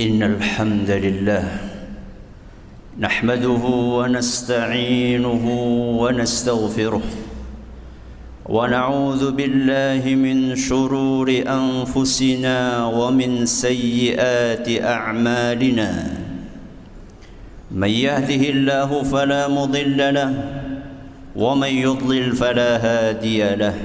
إن الحمد لله نحمده ونستعينه ونستغفره ونعوذ بالله من شرور أنفسنا ومن سيئات أعمالنا من يهده الله فلا مضل له ومن يضلل فلا هادي له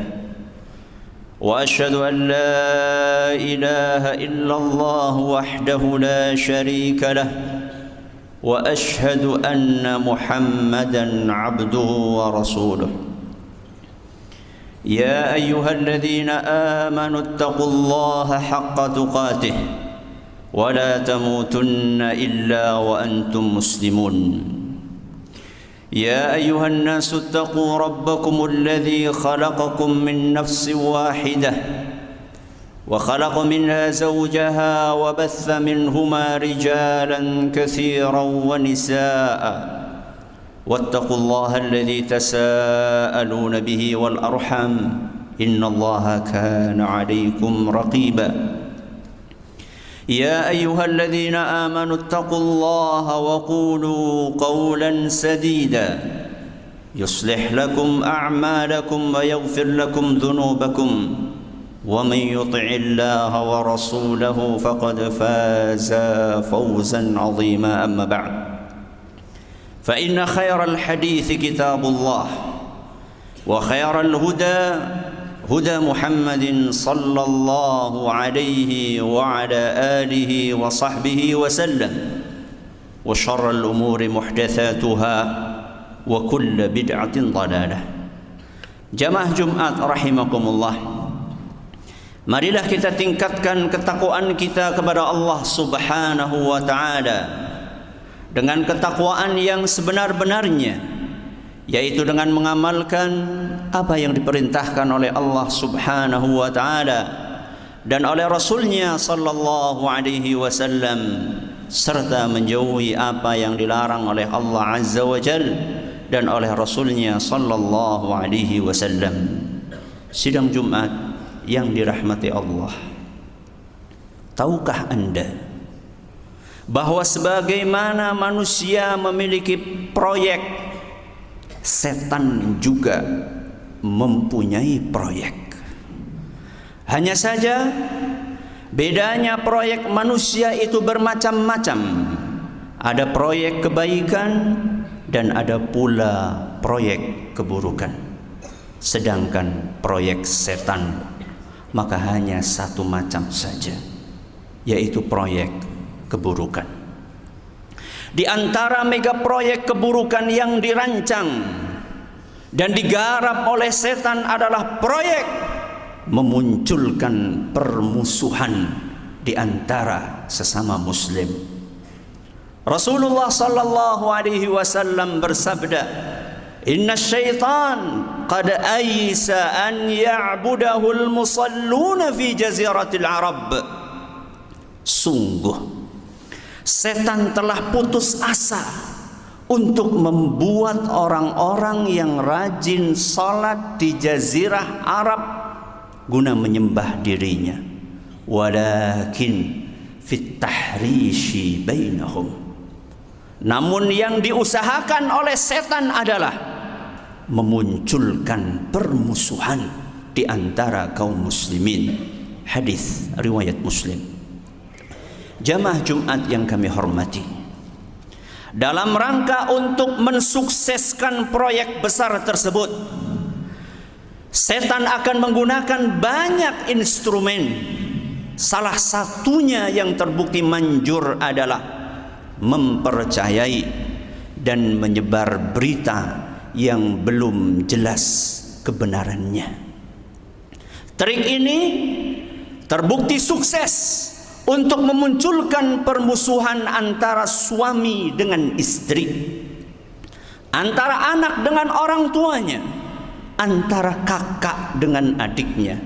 وأشهد أن لا إله إلا الله وحده لا شريك له وأشهد أن محمدًا عبده ورسوله يا أيها الذين آمنوا اتقوا الله حق تقاته ولا تموتن إلا وأنتم مسلمون يا أيها الناس اتقوا ربكم الذي خلقكم من نفس واحدة وخلق منها زوجها وبث منهما رجالا كثيرا ونساء واتقوا الله الذي تساءلون به والأرحام إن الله كان عليكم رقيبا يا أيها الذين آمنوا اتقوا الله وقولوا قولا سديدا يصلح لكم أعمالكم ويغفر لكم ذنوبكم ومن يطع الله ورسوله فقد فاز فوزا عظيما أما بعد فإن خير الحديث كتاب الله وخير الهدى هدى محمد صلى الله عليه وعلى آله وصحبه وسلم وشر الأمور محدثاتها وكل بدعة ضلالة. Jamaah Jumat rahimakumullah, marilah kita tingkatkan ketakwaan kita kepada Allah Subhanahu wa taala dengan ketakwaan yang sebenar-benarnya, yaitu dengan mengamalkan apa yang diperintahkan oleh Allah Subhanahu wa taala dan oleh Rasulnya sallallahu alaihi wasallam, serta menjauhi apa yang dilarang oleh Allah Azza wa Jalla dan oleh Rasulnya sallallahu alaihi wasallam. Sidang Jumat yang dirahmati Allah, tahukah Anda bahwa sebagaimana manusia memiliki proyek, setan juga mempunyai proyek. Hanya saja bedanya proyek manusia itu bermacam-macam. Ada proyek kebaikan dan ada pula proyek keburukan. Sedangkan proyek setan maka hanya satu macam saja, yaitu proyek keburukan. Di antara mega proyek keburukan yang dirancang dan digarap oleh setan adalah proyek memunculkan permusuhan di antara sesama muslim. Rasulullah sallallahu alaihi wasallam bersabda, "Inna syaitan qad aisa an ya'budahu al-musalluna fi jaziratil Arab." Sungguh setan telah putus asa untuk membuat orang-orang yang rajin salat di jazirah Arab guna menyembah dirinya. Walakin fit tahrishi bainahum. Namun yang diusahakan oleh setan adalah memunculkan permusuhan di antara kaum muslimin. Hadis riwayat Muslim. Jamaah Jumat yang kami hormati, dalam rangka untuk mensukseskan proyek besar tersebut, setan akan menggunakan banyak instrumen. Salah satunya yang terbukti manjur adalah mempercayai dan menyebar berita yang belum jelas kebenarannya. Trik ini terbukti sukses untuk memunculkan permusuhan antara suami dengan istri, antara anak dengan orang tuanya, antara kakak dengan adiknya,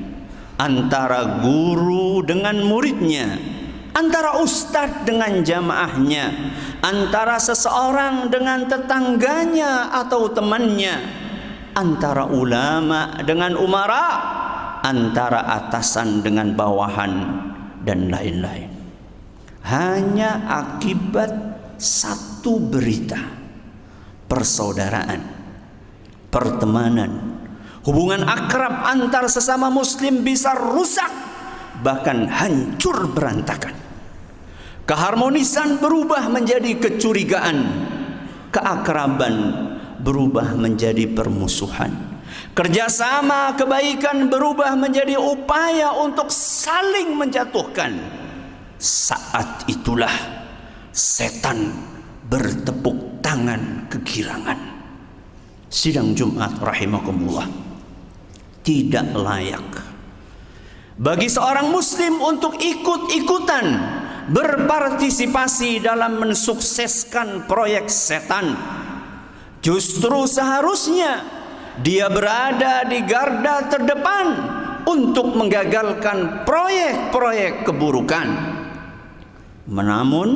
antara guru dengan muridnya, antara ustadz dengan jamaahnya, antara seseorang dengan tetangganya atau temannya, antara ulama dengan umara, antara atasan dengan bawahan, dan lain-lain. hanya akibat satu berita. Persaudaraan, pertemanan, hubungan akrab antar sesama muslim bisa rusak, bahkan hancur berantakan. Keharmonisan berubah menjadi kecurigaan, keakraban berubah menjadi permusuhan, kerjasama kebaikan berubah menjadi upaya untuk saling menjatuhkan. Saat itulah setan bertepuk tangan kegirangan. Sidang Jumat rahimakumullah, tidak layak bagi seorang muslim untuk ikut-ikutan berpartisipasi dalam mensukseskan proyek setan. Justru seharusnya dia berada di garda terdepan untuk menggagalkan proyek-proyek keburukan. Namun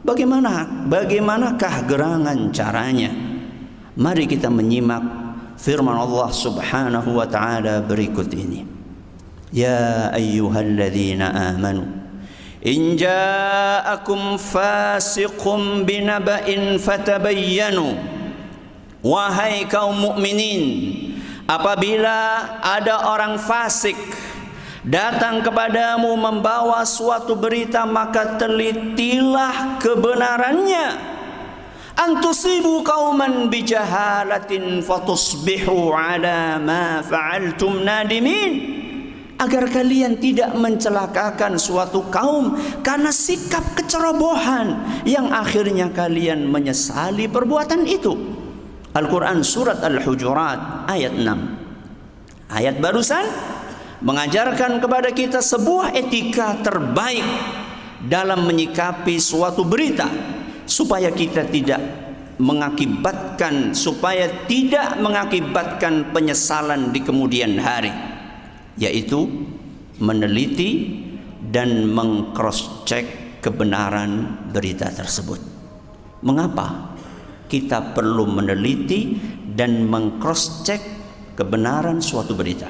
bagaimanakah gerangan caranya? Mari kita menyimak firman Allah Subhanahu wa taala berikut ini. Ya ayyuhalladzina amanu in ja'akum fasiqun binaba'in fatabayyanu. Wahai kaum mukminin, apabila ada orang fasik datang kepadamu membawa suatu berita, maka telitilah kebenarannya. Antusibu qauman bijahalatin fatusbihu ala ma fa'altum nadimin. Agar kalian tidak mencelakakan suatu kaum karena sikap kecerobohan yang akhirnya kalian menyesali perbuatan itu. Al-Quran surat Al-Hujurat ayat 6. Ayat barusan mengajarkan kepada kita sebuah etika terbaik dalam menyikapi suatu berita supaya tidak mengakibatkan penyesalan di kemudian hari, yaitu meneliti dan meng-cross-check kebenaran berita tersebut. Mengapa kita perlu meneliti dan meng-cross-check kebenaran suatu berita?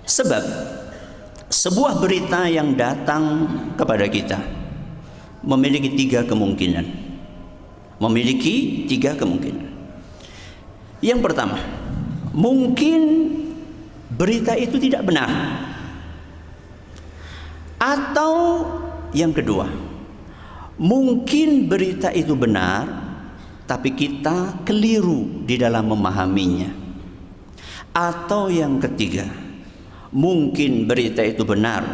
Sebab sebuah berita yang datang kepada kita memiliki tiga kemungkinan. Yang pertama, mungkin berita itu tidak benar. Atau yang kedua, mungkin berita itu benar tapi kita keliru di dalam memahaminya. Atau yang ketiga, mungkin berita itu benar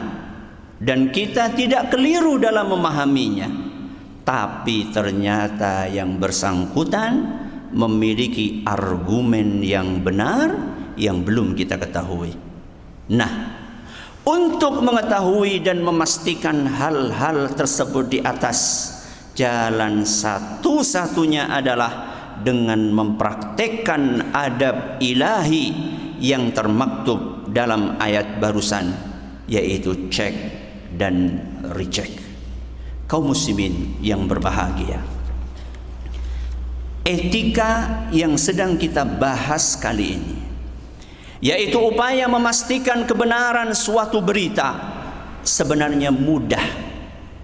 dan kita tidak keliru dalam memahaminya, tapi ternyata yang bersangkutan memiliki argumen yang benar yang belum kita ketahui. Nah, untuk mengetahui dan memastikan hal-hal tersebut di atas, jalan satu-satunya adalah dengan mempraktekkan adab ilahi yang termaktub dalam ayat barusan, yaitu cek dan recheck. Kaum muslimin yang berbahagia, etika yang sedang kita bahas kali ini, yaitu upaya memastikan kebenaran suatu berita, sebenarnya mudah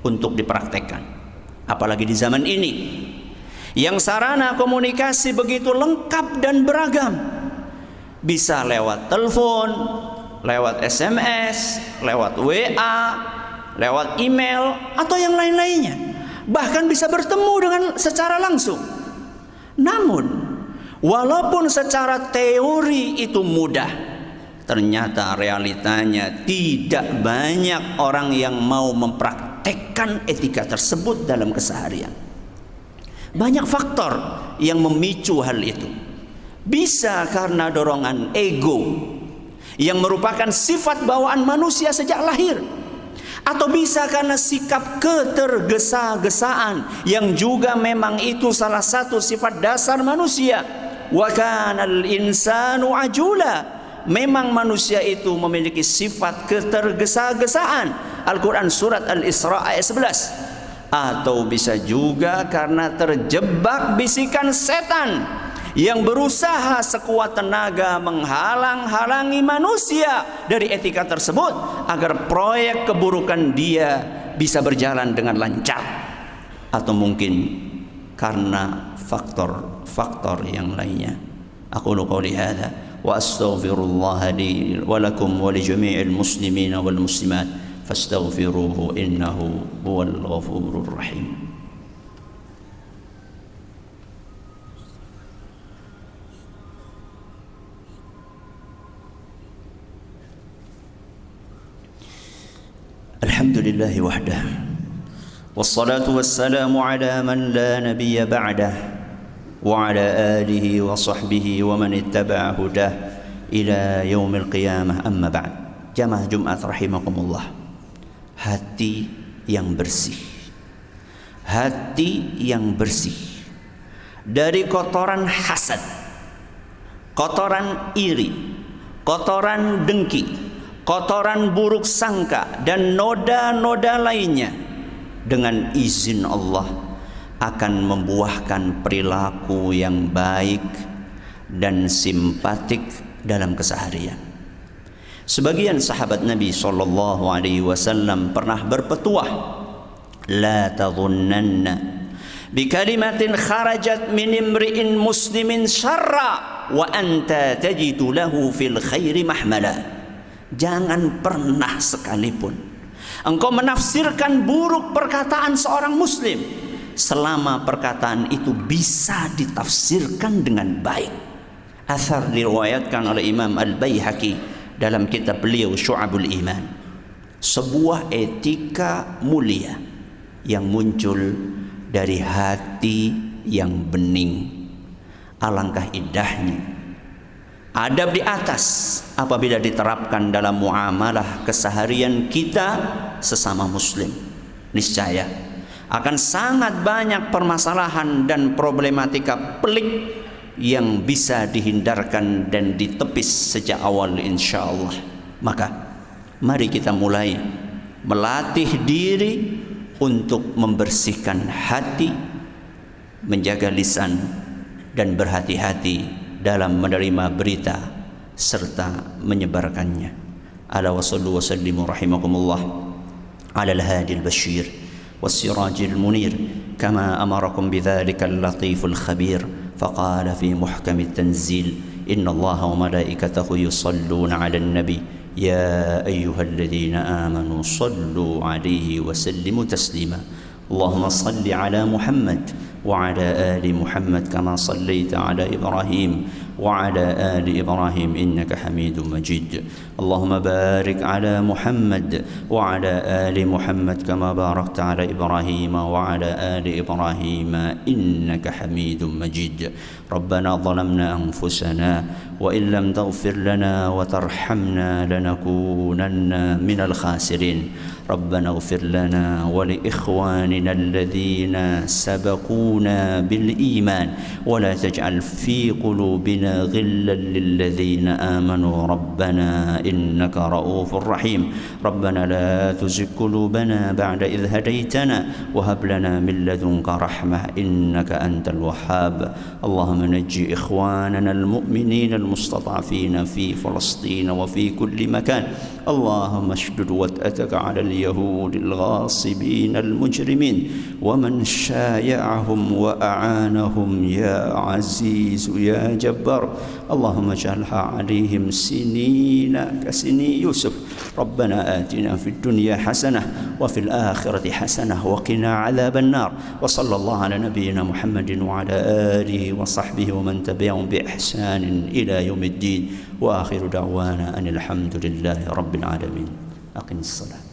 untuk dipraktekkan. Apalagi di zaman ini yang sarana komunikasi begitu lengkap dan beragam. Bisa lewat telepon, lewat SMS, lewat WA, lewat email, atau yang lain-lainnya. Bahkan bisa bertemu dengan secara langsung. Namun, walaupun secara teori itu mudah, ternyata realitanya tidak banyak orang yang mau mempraktekkan etika tersebut dalam keseharian. Banyak faktor yang memicu hal itu. Bisa karena dorongan ego yang merupakan sifat bawaan manusia sejak lahir, atau bisa karena sikap ketergesa-gesaan yang juga memang itu salah satu sifat dasar manusia. Wa kanal insanu ajula. Memang manusia itu memiliki sifat ketergesa-gesaan. Al-Quran surat Al-Isra ayat 11. Atau bisa juga karena terjebak bisikan setan yang berusaha sekuat tenaga menghalang-halangi manusia dari etika tersebut agar proyek keburukan dia bisa berjalan dengan lancar, atau mungkin karena faktor-faktor yang lainnya. Aqulu qouli hadza wa astaghfirullah li wa lakum wa li jami'il muslimina wal muslimat fastaghfiruhu innahu huwal ghafurur rahim. Alhamdulillah wahdah, wassalatu wassalamu ala man la nabiyya ba'dah, wa ala alihi wa sahbihi wa man ittaba'a hudah ila yaumil qiyamah, amma ba'd. Jamaah Jumat rahimakumullah, hati yang bersih, hati yang bersih dari kotoran hasad, kotoran iri, kotoran dengki, kotoran buruk sangka, dan noda-noda lainnya, dengan izin Allah akan membuahkan perilaku yang baik dan simpatik dalam keseharian. Sebagian sahabat Nabi SAW pernah berpetuah, la tadhunnanna bikalimatin kharajat min imri'in muslimin syarra wa anta tajidu lahu fil khairi mahmala. Jangan pernah sekalipun engkau menafsirkan buruk perkataan seorang muslim selama perkataan itu bisa ditafsirkan dengan baik. Athar diriwayatkan oleh Imam Al-Baihaqi dalam kitab beliau Syu'abul Iman. Sebuah etika mulia yang muncul dari hati yang bening. Alangkah indahnya adab di atas apabila diterapkan dalam muamalah keseharian kita sesama muslim. Niscaya akan sangat banyak permasalahan dan problematika pelik yang bisa dihindarkan dan ditepis sejak awal insyaallah. Maka mari kita mulai melatih diri untuk membersihkan hati, menjaga lisan, dan berhati-hati dalam menerima berita serta menyebarkannya. Ala wa sallu wa sallimu rahimakumullah ala al-hadi al-bashir was-siraj al-munir kama amarakum bidzalika al-latif al-khabir faqala fi muhkam at-tanzil inna Allaha wa malaikatahu yusalluna 'alan nabi ya ayyuhalladhina amanu sallu 'alaihi wa sallimu taslima. Allahumma salli 'ala Muhammad وعلى آل محمد كما صليت على إبراهيم وعلى آل إبراهيم إنك حميد مجيد. اللهم بارك على محمد وعلى آل محمد كما باركت على إبراهيم وعلى آل إبراهيم إنك حميد مجيد. ربنا ظلمنا أنفسنا وإن لم تغفر لنا وترحمنا لنكونن من الخاسرين. ربنا اغفر لنا ولإخواننا الذين سبقونا بالإيمان ولا تجعل في قلوبنا غلا للذين آمنوا ربنا إنك رؤوف رحيم. ربنا لا تزغ قلوبنا بعد إذ هديتنا وهب لنا من لدنك رحمة إنك أنت الوهاب. اللهم نجي إخواننا المؤمنين المستضعفين في فلسطين وفي كل مكان. اللهم اشدد وطأتك على اليهود الغاصبين المجرمين ومن شايعهم وأعانهم يا عزيز يا جبار. اللهم اجعلها عليهم سنين كسني يوسف. ربنا آتنا في الدنيا حسنة وفي الآخرة حسنة وقنا عذاب النار. وصلى الله على نبينا محمد وعلى آله وصحبه ومن تبعهم بإحسان إلى يوم الدين. وآخر دعوانا أن الحمد لله رب العالمين. أقم الصلاة.